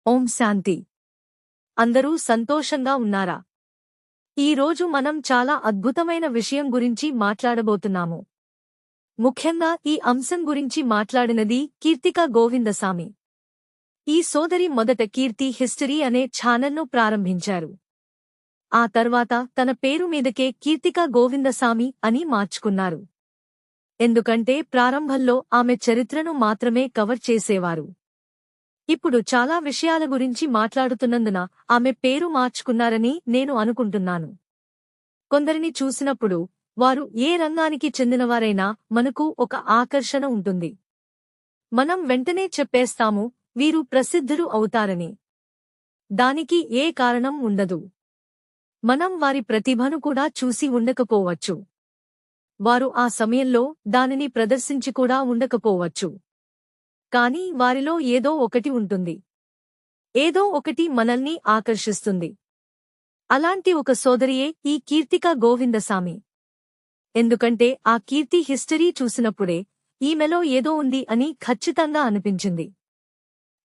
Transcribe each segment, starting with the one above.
ఓం శాంతి. అందరూ సంతోషంగా ఉన్నారా? ఈ రోజు మనం చాలా అద్భుతమైన విషయం గురించి మాట్లాడబోతున్నాము. ముఖ్యంగా ఈ అంశం గురించి మాట్లాడినది కీర్తిక గోవిందసామి. ఈ సోదరి మొదట కీర్తి హిస్టరీ అనే ఛానల్ను ప్రారంభించారు. ఆ తర్వాత తన పేరు మీదకే కీర్తిక గోవిందసామి అని మార్చుకున్నారు. ఎందుకంటే ప్రారంభంలో ఆమె చరిత్రను మాత్రమే కవర్ చేసేవారు. ఇప్పుడు చాలా విషయాల గురించి మాట్లాడుతున్నందున ఆమె పేరు మార్చుకున్నారని నేను అనుకుంటున్నాను. కొందరిని చూసినప్పుడు వారు ఏ రంగానికి చెందినవారైనా మనకు ఒక ఆకర్షణ ఉంటుంది. మనం వెంటనే చెప్పేస్తాము, వీరు ప్రసిద్ధులు అవుతారని. దానికి ఏ కారణం ఉండదు. మనం వారి ప్రతిభను కూడా చూసి ఉండకపోవచ్చు. వారు ఆ సమయంలో దానిని ప్రదర్శించి కూడా ఉండకపోవచ్చు. కానీ వారిలో ఏదో ఒకటి ఉంటుంది. ఏదో ఒకటి మనల్ని ఆకర్షిస్తుంది. అలాంటి ఒక సోదరియే ఈ కీర్తిక గోవిందసామి. ఎందుకంటే ఆ కీర్తి హిస్టరీ చూసినప్పుడే ఈమెలో ఏదో ఉంది అని ఖచ్చితంగా అనిపించింది.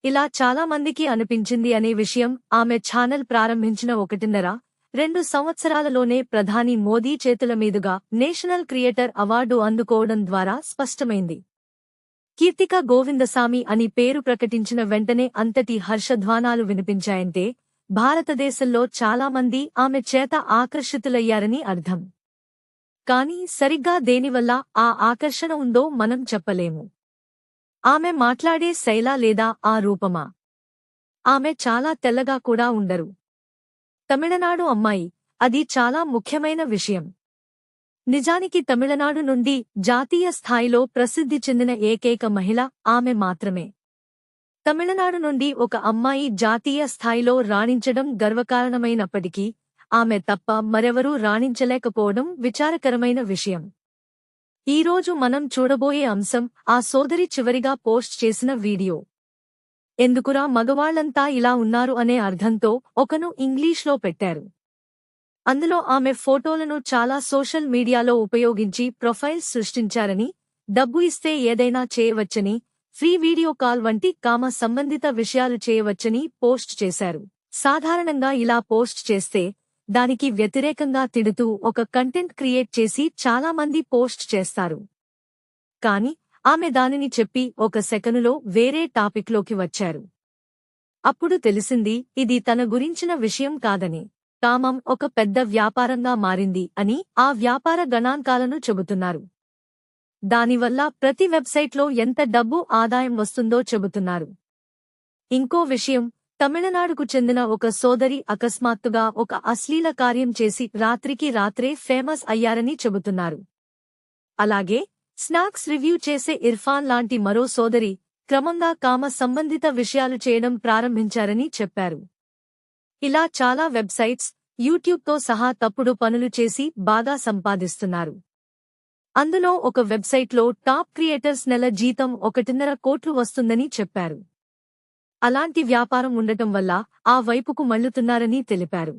ఇలా చాలా మందికి అనిపించింది అనే విషయం ఆమె ఛానల్ ప్రారంభించిన 1.5-2 సంవత్సరాలలోనే ప్రధాని మోదీ చేతుల మీదుగా నేషనల్ క్రియేటర్ అవార్డు అందుకోవడం ద్వారా స్పష్టమైంది. కీర్తిక గోవిందసామి అని పేరు ప్రకటించిన వెంటనే అంతటి హర్షధ్వానాలు వినిపించాయంటే భారతదేశంలో చాలామంది ఆమె చేత ఆకర్షితులయ్యారని అర్థం. కానీ సరిగ్గా దేనివల్ల ఆ ఆకర్షణ ఉందో మనం చెప్పలేము. ఆమె మాట్లాడే శైలా లేదా ఆ రూపమా? ఆమె చాలా తెల్లగా కూడా ఉండరు. తమిళనాడు అమ్మాయి, అది చాలా ముఖ్యమైన విషయం. నిజానికి తమిళనాడు నుండి జాతీయ స్థాయిలో ప్రసిద్ధి చెందిన ఏకైక మహిళ ఆమె మాత్రమే. తమిళనాడు నుండి ఒక అమ్మాయి జాతీయ స్థాయిలో రాణించడం గర్వకారణమైనప్పటికీ ఆమె తప్ప మరెవరూ రాణించలేకపోవడం విచారకరమైన విషయం. ఈరోజు మనం చూడబోయే అంశం ఆ సోదరి చివరిగా పోస్ట్ చేసిన వీడియో. ఎందుకురా మగవాళ్లంతా ఇలా ఉన్నారు అనే అర్థంతో ఒకను ఇంగ్లీష్లో పెట్టారు. అందులో ఆమె ఫోటోలను చాలా సోషల్ మీడియాలో ఉపయోగించి ప్రొఫైల్స్ సృష్టించారని, డబ్బు ఇస్తే ఏదైనా చేయవచ్చని, ఫ్రీ వీడియో కాల్ వంటి కామ సంబంధిత విషయాలు చేయవచ్చని పోస్ట్ చేశారు. సాధారణంగా ఇలా పోస్ట్ చేస్తే దానికి వ్యతిరేకంగా తిడుతూ ఒక కంటెంట్ క్రియేట్ చేసి చాలామంది పోస్ట్ చేస్తారు. కాని ఆమె దానిని చెప్పి 1 సెకనులో వేరే టాపిక్లోకి వచ్చారు. అప్పుడు తెలిసింది ఇది తన గురించిన విషయం కాదని. కామం ఒక పెద్ద వ్యాపారంగా మారింది అని ఆ వ్యాపార గణాంకాలను చెబుతున్నారు. దానివల్ల ప్రతి వెబ్సైట్లో ఎంత డబ్బు ఆదాయం వస్తుందో చెబుతున్నారు. ఇంకో విషయం, తమిళనాడుకు చెందిన ఒక సోదరి అకస్మాత్తుగా ఒక అశ్లీల కార్యం చేసి రాత్రికి రాత్రే ఫేమస్ అయ్యారని చెబుతున్నారు. అలాగే స్నాక్స్ రివ్యూ చేసే ఇర్ఫాన్ లాంటి మరో సోదరి క్రమంగా కామ సంబంధిత విషయాలు చేయడం ప్రారంభించారని చెప్పారు. ఇలా చాలా వెబ్సైట్స్, యూట్యూబ్తో సహా తప్పుడు పనులు చేసి బాగా సంపాదిస్తున్నారు. అందులో ఒక వెబ్సైట్లో టాప్ క్రియేటర్స్ నెల జీతం 1.5 కోట్లు వస్తుందని చెప్పారు. అలాంటి వ్యాపారం ఉండటం వల్ల ఆ వైపుకు మళ్లుతున్నారని తెలిపారు.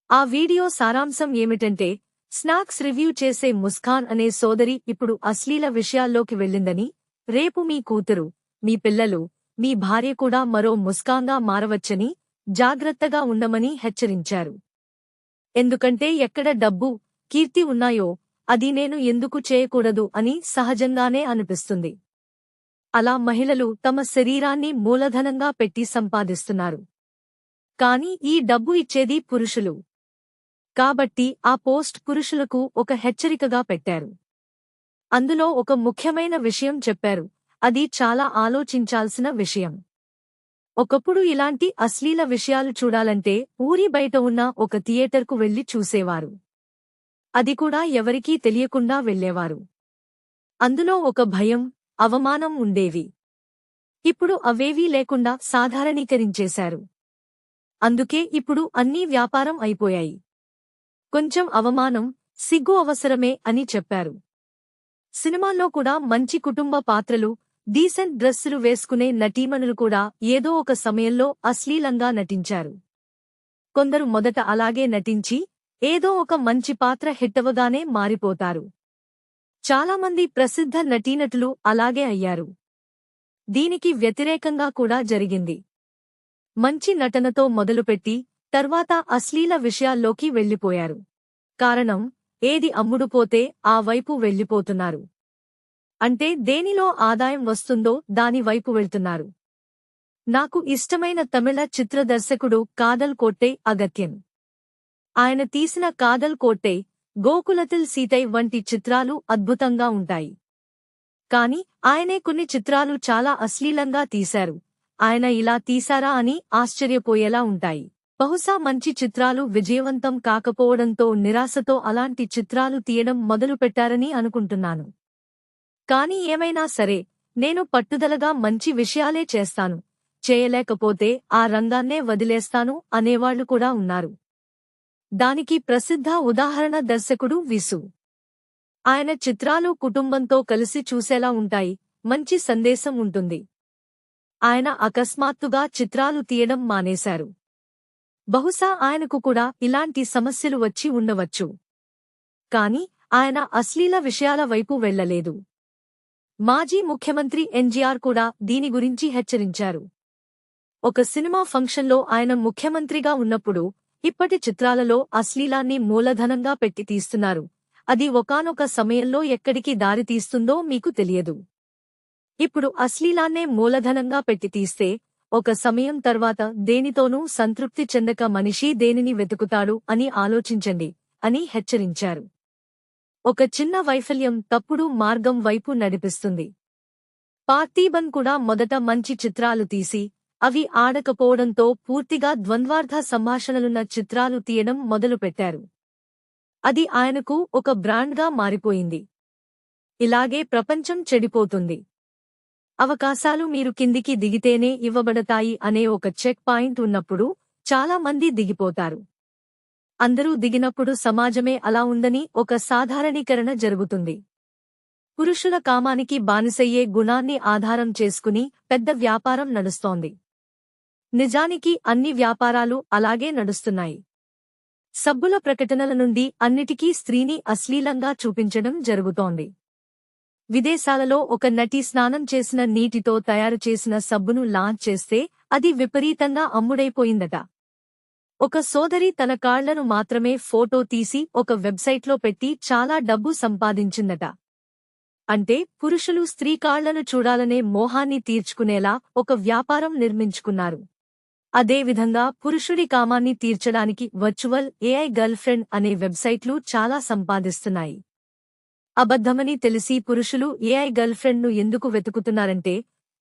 ఆ వీడియో సారాంశం ఏమిటంటే, స్నాక్స్ రివ్యూ చేసే ముస్కాన్ అనే సోదరి ఇప్పుడు అశ్లీల విషయాల్లోకి వెళ్ళిందని, రేపు మీ కూతురు, మీ పిల్లలు, మీ భార్య కూడా మరో ముస్కాన్గా మారవచ్చని జాగ్రత్తగా ఉండమని హెచ్చరించారు. ఎందుకంటే ఎక్కడ డబ్బు, కీర్తి ఉన్నాయో అది నేను ఎందుకు చేయకూడదు అని సహజంగానే అనిపిస్తుంది. అలా మహిళలు తమ శరీరాన్ని మూలధనంగా పెట్టి సంపాదిస్తున్నారు. కానీ ఈ డబ్బు ఇచ్చేది పురుషులు. కాబట్టి ఆ పోస్ట్ పురుషులకు ఒక హెచ్చరికగా పెట్టారు. అందులో ఒక ముఖ్యమైన విషయం చెప్పారు, అది చాలా ఆలోచించాల్సిన విషయం. ఒకప్పుడు ఇలాంటి అశ్లీల విషయాలు చూడాలంటే ఊరి బయట ఉన్న ఒక థియేటర్కు వెళ్లి చూసేవారు. అది కూడా ఎవరికీ తెలియకుండా వెళ్లేవారు. అందులో ఒక భయం, అవమానం ఉండేవి. ఇప్పుడు అవేవీ లేకుండా సాధారణీకరించేశారు. అందుకే ఇప్పుడు అన్నీ వ్యాపారం అయిపోయాయి. కొంచెం అవమానం, సిగ్గు అవసరమే అని చెప్పారు. సినిమాల్లో కూడా మంచి కుటుంబ పాత్రలు, డీసెంట్ డ్రెస్సులు వేసుకునే నటీమణులు కూడా ఏదో ఒక సమయంలో అశ్లీలంగా నటించారు. కొందరు మొదట అలాగే నటించి ఏదో ఒక మంచి పాత్ర హిట్టవగానే మారిపోతారు. చాలామంది ప్రసిద్ధ నటీనటులు అలాగే అయ్యారు. దీనికి వ్యతిరేకంగా కూడా జరిగింది. మంచి నటనతో మొదలుపెట్టి తర్వాత అశ్లీల విషయాల్లోకి వెళ్లిపోయారు. కారణం, ఏది అమ్ముడుపోతే ఆ వైపు వెళ్లిపోతున్నారు. అంటే దేనిలో ఆదాయం వస్తుందో దాని వైపు వెళ్తున్నారు. నాకు ఇష్టమైన తమిళ చిత్ర దర్శకుడు కాదల్ కోట్టై అగత్యన్. ఆయన తీసిన కాదల్ కోట్టై, గోకులతిల్ సీతై వంటి చిత్రాలు అద్భుతంగా ఉంటాయి. కాని ఆయనే కొన్ని చిత్రాలు చాలా అశ్లీలంగా తీశారు. ఆయన ఇలా తీశారా అని ఆశ్చర్యపోయేలా ఉంటాయి. బహుశా మంచి చిత్రాలు విజయవంతం కాకపోవడంతో నిరాశతో అలాంటి చిత్రాలు తీయడం మొదలుపెట్టారని అనుకుంటున్నాను. కాని ఏమైనా సరే, నేను పట్టుదలగా మంచి విషయాలే చేస్తాను, చేయలేకపోతే ఆ రంగాన్నే వదిలేస్తాను అనేవాళ్లు కూడా ఉన్నారు. దానికి ప్రసిద్ధ ఉదాహరణ దర్శకుడు విసు. ఆయన చిత్రాలు కుటుంబంతో కలిసి చూసేలా ఉంటాయి, మంచి సందేశం ఉంటుంది. ఆయన అకస్మాత్తుగా చిత్రాలు తీయడం మానేశారు. బహుశా ఆయనకు కూడా ఇలాంటి సమస్యలు వచ్చి ఉండవచ్చు. కాని ఆయన అశ్లీల విషయాల వైపు వెళ్లలేదు. మాజీ ముఖ్యమంత్రి ఎన్టీఆర్ కూడా దీని గురించి హెచ్చరించారు. ఒక సినిమా ఫంక్షన్లో ఆయన ముఖ్యమంత్రిగా ఉన్నప్పుడు, ఇప్పటి చిత్రాలలో అశ్లీలాన్ని మూలధనంగా పెట్టి తీస్తున్నారు, అది ఒకానొక సమయంలో ఎక్కడికి దారితీస్తుందో మీకు తెలియదు. ఇప్పుడు అశ్లీలాన్నే మూలధనంగా పెట్టి తీస్తే, ఒక సమయం తర్వాత దేనితోనూ సంతృప్తి చెందక మనిషి దేనిని వెతుకుతాడు అని ఆలోచించండి అని హెచ్చరించారు. ఒక చిన్న వైఫల్యం తప్పుడు మార్గం వైపు నడిపిస్తుంది. పార్థిబన్ కూడా మొదట మంచి చిత్రాలు తీసి, అవి ఆడకపోవడంతో పూర్తిగా ద్వంద్వార్థ సంభాషణలున్న చిత్రాలు తీయడం మొదలుపెట్టారు. అది ఆయనకు ఒక బ్రాండ్గా మారిపోయింది. ఇలాగే ప్రపంచం చెడిపోతుంది. అవకాశాలు మీరు కిందికి దిగితేనే ఇవ్వబడతాయి అనే ఒక చెక్ పాయింట్ ఉన్నప్పుడు చాలా మంది దిగిపోతారు. అందరూ దిగినప్పుడు సమాజమే అలా ఉందని ఒక సాధారణీకరణ జరుగుతుంది. పురుషుల కామానికి బానిసయ్యే గుణాన్ని ఆధారం చేసుకుని పెద్ద వ్యాపారం నడుస్తోంది. నిజానికి అన్ని వ్యాపారాలు అలాగే నడుస్తున్నాయి. సబ్బుల ప్రకటనల నుండి అన్నిటికీ స్త్రీని అశ్లీలంగా చూపించడం జరుగుతోంది. విదేశాలలో ఒక నటి స్నానం చేసిన నీటితో తయారు చేసిన సబ్బును లాంచ్ చేస్తే అది విపరీతంగా అమ్ముడైపోయిందట. ఒక సోదరి తన కాళ్లను మాత్రమే ఫోటో తీసి ఒక వెబ్సైట్లో పెట్టి చాలా డబ్బు సంపాదించిందట. అంటే పురుషులు స్త్రీ కాళ్లను చూడాలనే మోహాన్ని తీర్చుకునేలా ఒక వ్యాపారం నిర్మించుకున్నారు. అదేవిధంగా పురుషుడి కామాన్ని తీర్చడానికి వర్చువల్ ఏఐ గర్ల్ ఫ్రెండ్ అనే వెబ్సైట్లు చాలా సంపాదిస్తున్నాయి. అబద్ధమని తెలిసి పురుషులు ఏఐ గర్ల్ ఫ్రెండ్ను ఎందుకు వెతుకుతున్నారంటే,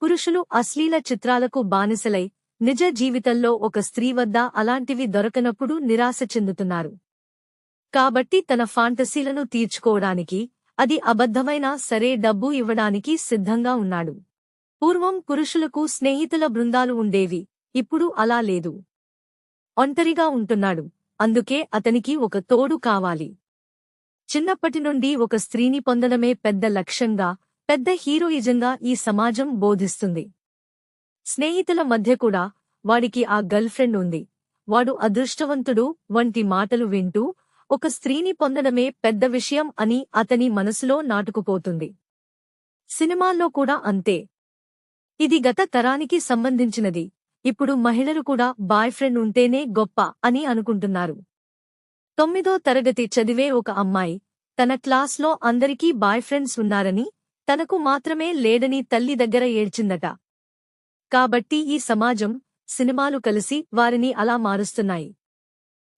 పురుషులు అశ్లీల చిత్రాలకు బానిసలై నిజ జీవితంలో ఒక స్త్రీ వద్ద అలాంటివి దొరకనప్పుడు నిరాశ చెందుతున్నారు. కాబట్టి తన ఫాంటసీలను తీర్చుకోవడానికి, అది అబద్ధమైనా సరే డబ్బు ఇవ్వడానికి సిద్ధంగా ఉన్నాడు. పూర్వం పురుషులకు స్నేహితుల బృందాలు ఉండేవి, ఇప్పుడు అలా లేదు. ఒంటరిగా ఉంటున్నాడు, అందుకే అతనికి ఒక తోడు కావాలి. చిన్నప్పటి నుండి ఒక స్త్రీని పొందడమే పెద్ద లక్ష్యంగా, పెద్ద హీరోయిజంగా ఈ సమాజం బోధిస్తుంది. స్నేహితుల మధ్య కూడా, వాడికి ఆ గర్ల్ ఫ్రెండ్ ఉంది, వాడు అదృష్టవంతుడు వంటి మాటలు వింటూ ఒక స్త్రీని పొందడమే పెద్ద విషయం అని అతని మనసులో నాటుకుపోతుంది. సినిమాల్లో కూడా అంతే. ఇది గత తరానికి సంబంధించినది. ఇప్పుడు మహిళలు కూడా బాయ్ ఫ్రెండ్ ఉంటేనే గొప్ప అని అనుకుంటున్నారు. 9వ తరగతి చదివే ఒక అమ్మాయి, తన క్లాస్లో అందరికీ బాయ్ ఫ్రెండ్స్ ఉన్నారని, తనకు మాత్రమే లేడని తల్లి దగ్గర ఏడ్చిందట. కాబట్టి ఈ సమాజం, సినిమాలు కలిసి వారిని అలా మారుస్తున్నాయి.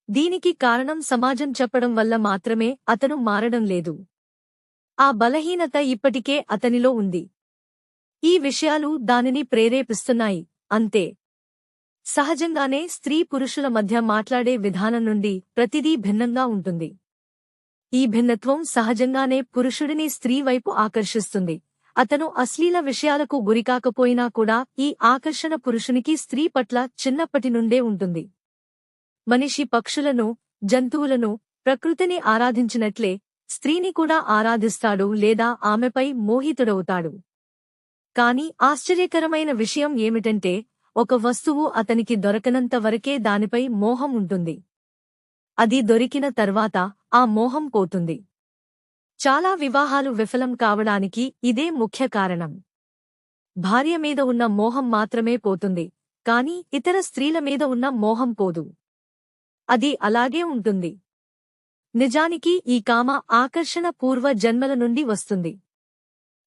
దీనికి కారణం సమాజం చెప్పడం వల్ల మాత్రమే అతను మారడం లేదు. ఆ బలహీనత ఇప్పటికే అతనిలో ఉంది. ఈ విషయాలు దానిని ప్రేరేపిస్తున్నాయి, అంతే. సహజంగానే స్త్రీ పురుషుల మధ్య మాట్లాడే విధానం నుండి ప్రతిదీ భిన్నంగా ఉంటుంది. ఈ భిన్నత్వం సహజంగానే పురుషుడిని స్త్రీ వైపు ఆకర్షిస్తుంది. అతను అశ్లీల విషయాలకు గురికాకపోయినా కూడా ఈ ఆకర్షణ పురుషునికి స్త్రీ పట్ల చిన్నప్పటి నుండే ఉంటుంది. మనిషి పక్షులను, జంతువులను, ప్రకృతిని ఆరాధించినట్లే స్త్రీని కూడా ఆరాధిస్తాడు లేదా ఆమెపై మోహితుడవుతాడు. కాని ఆశ్చర్యకరమైన విషయం ఏమిటంటే, ఒక వస్తువు అతనికి దొరకనంత వరకే దానిపై మోహం ఉంటుంది. అది దొరికిన తర్వాత ఆ మోహం పోతుంది. చాలా వివాహాలు విఫలం కావడానికి ఇదే ముఖ్య కారణం. భార్య మీద ఉన్న మోహం మాత్రమే పోతుంది, కాని ఇతర స్త్రీల మీద ఉన్న మోహం పోదు. అది అలాగే ఉంటుంది. నిజానికి ఈ కామ ఆకర్షణ పూర్వ జన్మల నుండి వస్తుంది.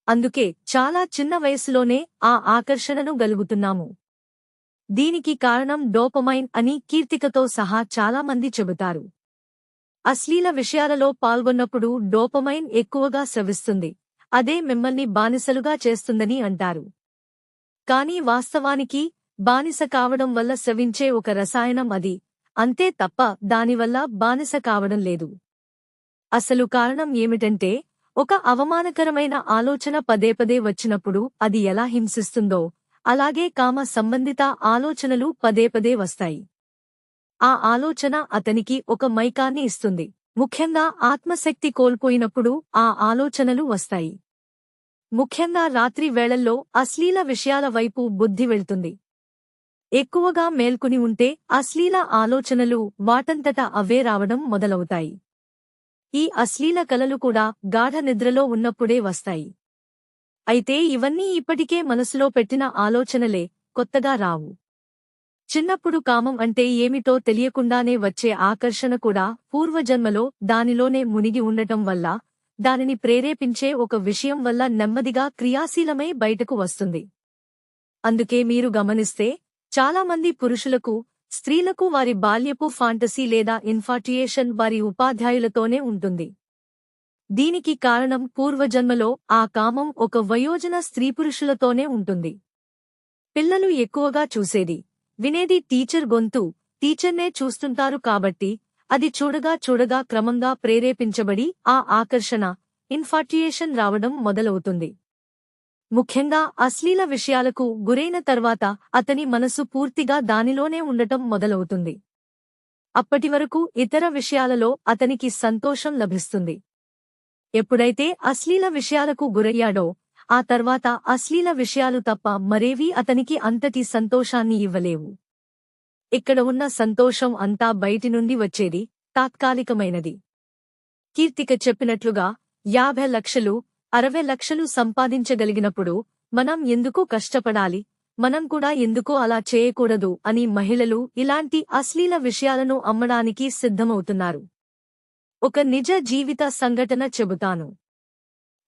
అందుకే చాలా చిన్న వయసులోనే ఆ ఆకర్షణను గలుగుతున్నాము. దీనికి కారణం డోపమైన్ అని కీర్తికతో సహా చాలామంది చెబుతారు. అశ్లీల విషయాలలో పాల్గొన్నప్పుడు డోపమైన్ ఎక్కువగా స్రవిస్తుంది. అదే మిమ్మల్ని బానిసలుగా చేస్తుందని అంటారు. కానీ వాస్తవానికి బానిస కావడం వల్ల స్రవించే ఒక రసాయనం అది, అంతే తప్ప దానివల్ల బానిస కావడం లేదు. అసలు కారణం ఏమిటంటే, ఒక అవమానకరమైన ఆలోచన పదేపదే వచ్చినప్పుడు అది ఎలా హింసిస్తుందో, అలాగే కామ సంబంధిత ఆలోచనలు పదేపదే వస్తాయి. ఆ ఆలోచన అతనికి ఒక మైకాన్ని ఇస్తుంది. ముఖ్యంగా ఆత్మశక్తి కోల్పోయినప్పుడు ఆ ఆలోచనలు వస్తాయి. ముఖ్యంగా రాత్రి వేళల్లో అశ్లీల విషయాల వైపు బుద్ధి వెళ్తుంది. ఎక్కువగా మేల్కొని ఉంటే అశ్లీల ఆలోచనలు వాటంతట అవే రావడం మొదలవుతాయి. ఈ అశ్లీల కలలు కూడా గాఢ నిద్రలో ఉన్నప్పుడే వస్తాయి. అయితే ఇవన్నీ ఇప్పటికే మనసులో పెట్టిన ఆలోచనలే, కొత్తగా రావు. చిన్నప్పుడు కామం అంటే ఏమిటో తెలియకుండానే వచ్చే ఆకర్షణ కూడా పూర్వజన్మలో దానిలోనే మునిగి ఉండటం వల్ల, దానిని ప్రేరేపించే ఒక విషయం వల్ల నెమ్మదిగా క్రియాశీలమై బయటకు వస్తుంది. అందుకే మీరు గమనిస్తే చాలామంది పురుషులకు, స్త్రీలకు వారి బాల్యపు ఫాంటసీ లేదా ఇన్ఫాటియేషన్ వారి ఉపాధ్యాయులతోనే ఉంటుంది. దీనికి కారణం పూర్వజన్మలో ఆ కామం ఒక వయోజన స్త్రీపురుషులతోనే ఉంటుంది. పిల్లలు ఎక్కువగా చూసేది, వినేది టీచర్ గొంతు, టీచర్నే చూస్తుంటారు కాబట్టి అది చూడగా చూడగా క్రమంగా ప్రేరేపించబడి ఆ ఆకర్షణ, ఇన్ఫాటియేషన్ రావడం మొదలవుతుంది. ముఖ్యంగా అశ్లీల విషయాలకు గురైన తర్వాత అతని మనసు పూర్తిగా దానిలోనే ఉండటం మొదలవుతుంది. అప్పటివరకు ఇతర విషయాలలో అతనికి సంతోషం లభిస్తుంది. ఎప్పుడైతే అశ్లీల విషయాలకు గురయ్యాడో, ఆ తర్వాత అశ్లీల విషయాలు తప్ప మరేవీ అతనికి అంతటి సంతోషాన్ని ఇవ్వలేవు. ఇక్కడ ఉన్న సంతోషం అంతా బయటి నుండి వచ్చేది, తాత్కాలికమైనది. కీర్తిక చెప్పినట్లుగా 50 లక్షలు, 60 లక్షలు సంపాదించగలిగినప్పుడు మనం ఎందుకు కష్టపడాలి, మనం కూడా ఎందుకు అలా చేయకూడదు అని మహిళలు ఇలాంటి అశ్లీల విషయాలను అమ్మడానికి సిద్ధమవుతున్నారు. ఒక నిజ జీవిత సంఘటన చెబుతాను.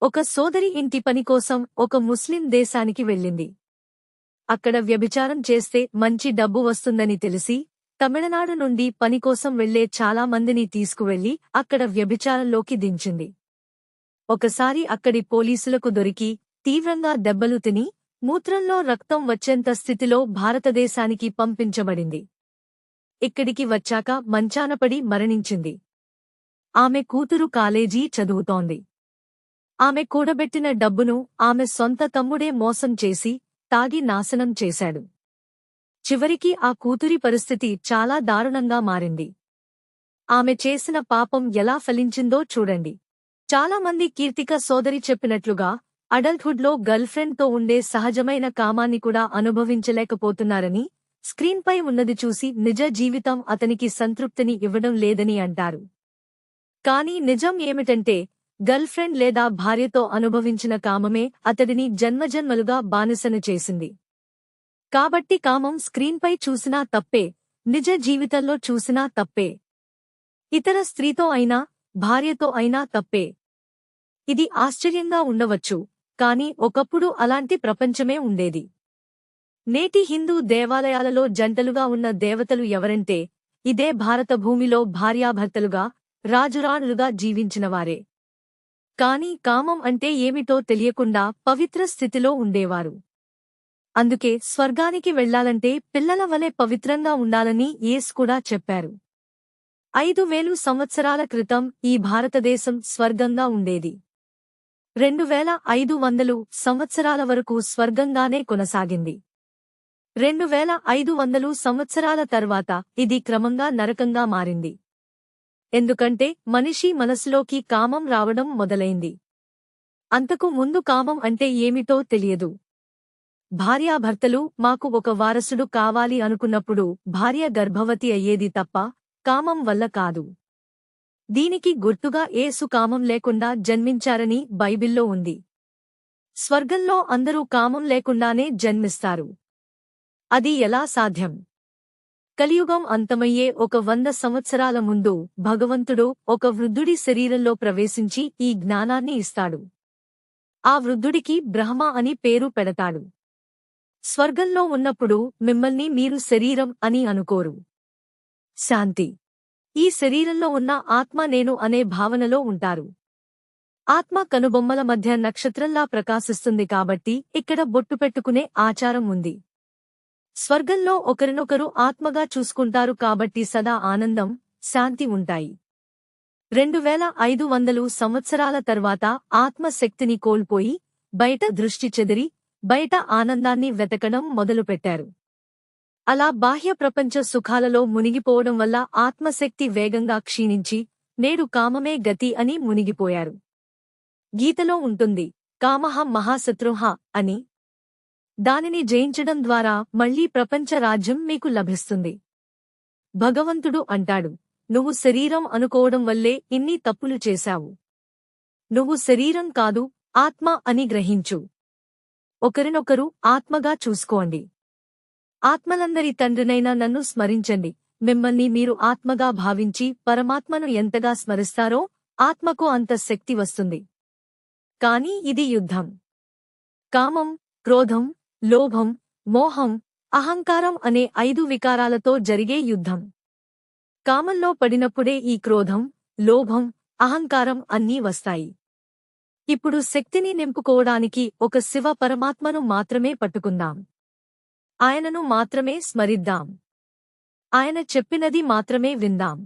ఒక సోదరి ఇంటి పని కోసం ఒక ముస్లిం దేశానికి వెళ్ళింది. అక్కడ వ్యభిచారం చేస్తే మంచి డబ్బు వస్తుందని తెలిసి తమిళనాడు నుండి పనికోసం వెళ్లే చాలా మందిని తీసుకువెళ్లి అక్కడ వ్యభిచారంలోకి దించింది. ఒకసారి అక్కడి పోలీసులకు దొరికి తీవ్రంగా దెబ్బలు తిని మూత్రంలో రక్తం వచ్చేంత స్థితిలో భారతదేశానికి పంపించబడింది. ఇక్కడికి వచ్చాక మంచానపడి మరణించింది. ఆమె కూతురు కాలేజీ చదువుతోంది. ఆమె కూడబెట్టిన డబ్బును ఆమె సొంత తమ్ముడే మోసం చేసి, తాగి నాశనం చేశాడు. చివరికి ఆ కూతురి పరిస్థితి చాలా దారుణంగా మారింది. ఆమె చేసిన పాపం ఎలా ఫలించిందో చూడండి. చాలామంది కీర్తిక సోదరి చెప్పినట్లుగా అడల్ట్హుడ్లో గర్ల్ఫ్రెండ్తో ఉండే సహజమైన కామాన్ని కూడా అనుభవించలేకపోతున్నారని, స్క్రీన్పై ఉన్నది చూసి నిజ జీవితం అతనికి సంతృప్తిని ఇవ్వడం లేదని అంటారు. కానీ నిజం ఏమిటంటే, గర్ల్ఫ్రెండ్ లేదా భార్యతో అనుభవించిన కామమే అతడిని జన్మజన్మలుగా బానిసను చేసింది. కాబట్టి కామం స్క్రీన్పై చూసినా తప్పే, నిజ జీవితంలో చూసినా తప్పే. ఇతర స్త్రీతో అయినా, భార్యతో అయినా తప్పే. ఇది ఆశ్చర్యంగా ఉండవచ్చు, కానీ ఒకప్పుడు అలాంటి ప్రపంచమే ఉండేది. నేటి హిందూ దేవాలయాలలో జంటలుగా ఉన్న దేవతలు ఎవరంటే, ఇదే భారత భూమిలో భార్యాభర్తలుగా, రాజురాణులుగా జీవించినవారే. కానీ కామం అంటే ఏమిటో తెలియకుండా పవిత్ర స్థితిలో ఉండేవారు. అందుకే స్వర్గానికి వెళ్లాలంటే పిల్లల వలె పవిత్రంగా ఉండాలని యేసు కూడా చెప్పారు. 5000 సంవత్సరాల క్రితం ఈ భారతదేశం స్వర్గంగా ఉండేది. 2500 సంవత్సరాల వరకు స్వర్గంగానే కొనసాగింది. 2500 సంవత్సరాల తర్వాత ఇది క్రమంగా నరకంగా మారింది. ఎందుకంటే మనిషి మనసులోకి కామం రావడం మొదలైంది. అంతకు ముందు కామం అంటే ఏమిటో తెలియదు. భార్యాభర్తలు మాకు ఒక వారసుడు కావాలి అనుకున్నప్పుడు భార్య గర్భవతి అయ్యేది తప్ప కామం వల్ల కాదు. దీనికి గుర్తుగా యేసు కామం లేకుండా జన్మించారని బైబిల్లో ఉంది. స్వర్గంలో అందరూ కామం లేకుండానే జన్మిస్తారు. అది ఎలా సాధ్యం? కలియుగం అంతమయ్యే ఒక 100 సంవత్సరాల ముందు భగవంతుడు ఒక వృద్ధుడి శరీరంలో ప్రవేశించి ఈ జ్ఞానాన్ని ఇస్తాడు. ఆ వృద్ధుడికి బ్రహ్మ అని పేరు పెడతాడు. స్వర్గంలో ఉన్నప్పుడు మిమ్మల్ని మీరు శరీరం అని అనుకోరు. శాంతి. ఈ శరీరంలో ఉన్న ఆత్మ నేను అనే భావనలో ఉంటారు. ఆత్మ కనుబొమ్మల మధ్య నక్షత్రంలా ప్రకాశిస్తుంది కాబట్టి ఇక్కడ బొట్టు పెట్టుకునే ఆచారం ఉంది. స్వర్గంలో ఒకరినొకరు ఆత్మగా చూసుకుంటారు కాబట్టి సదా ఆనందం, శాంతి ఉంటాయి. 2500 సంవత్సరాల తర్వాత ఆత్మశక్తిని కోల్పోయి బయట దృష్టి చెదిరి బయట ఆనందాన్ని వెతకడం మొదలుపెట్టారు. అలా బాహ్య ప్రపంచ సుఖాలలో మునిగిపోవడం వల్ల ఆత్మశక్తి వేగంగా క్షీణించి నేడు కామమే గతి అని మునిగిపోయారు. గీతలో ఉంటుంది, కామః మహాశత్రుః అని. దానిని జయించడం ద్వారా మళ్లీ ప్రపంచ రాజ్యం మీకు లభిస్తుంది. భగవంతుడు అంటాడు, నువ్వు శరీరం అనుకోవడం వల్లే ఇన్ని తప్పులు చేశావు. నువ్వు శరీరం కాదు, ఆత్మ అని గ్రహించు. ఒకరినొకరు ఆత్మగా చూసుకోండి. ఆత్మలందరి తండ్రినైన నన్ను స్మరించండి. మిమ్మల్ని మీరు ఆత్మగా భావించి పరమాత్మను ఎంతగా స్మరిస్తారో ఆత్మకు అంత శక్తి వస్తుంది. కాని ఇది యుద్ధం. కామం, క్రోధం, లోభం, మోహం, అహంకారం అనే 5 వికారాలతో జరిగే యుద్ధం. కామంలో పడినప్పుడే ఈ క్రోధం, లోభం, అహంకారం అన్నీ వస్తాయి. ఇప్పుడు శక్తిని నింపుకోవడానికి ఒక శివ పరమాత్మను మాత్రమే పట్టుకుందాం. ఆయనను మాత్రమే స్మరిద్దాం. ఆయన చెప్పినది మాత్రమే విందాం.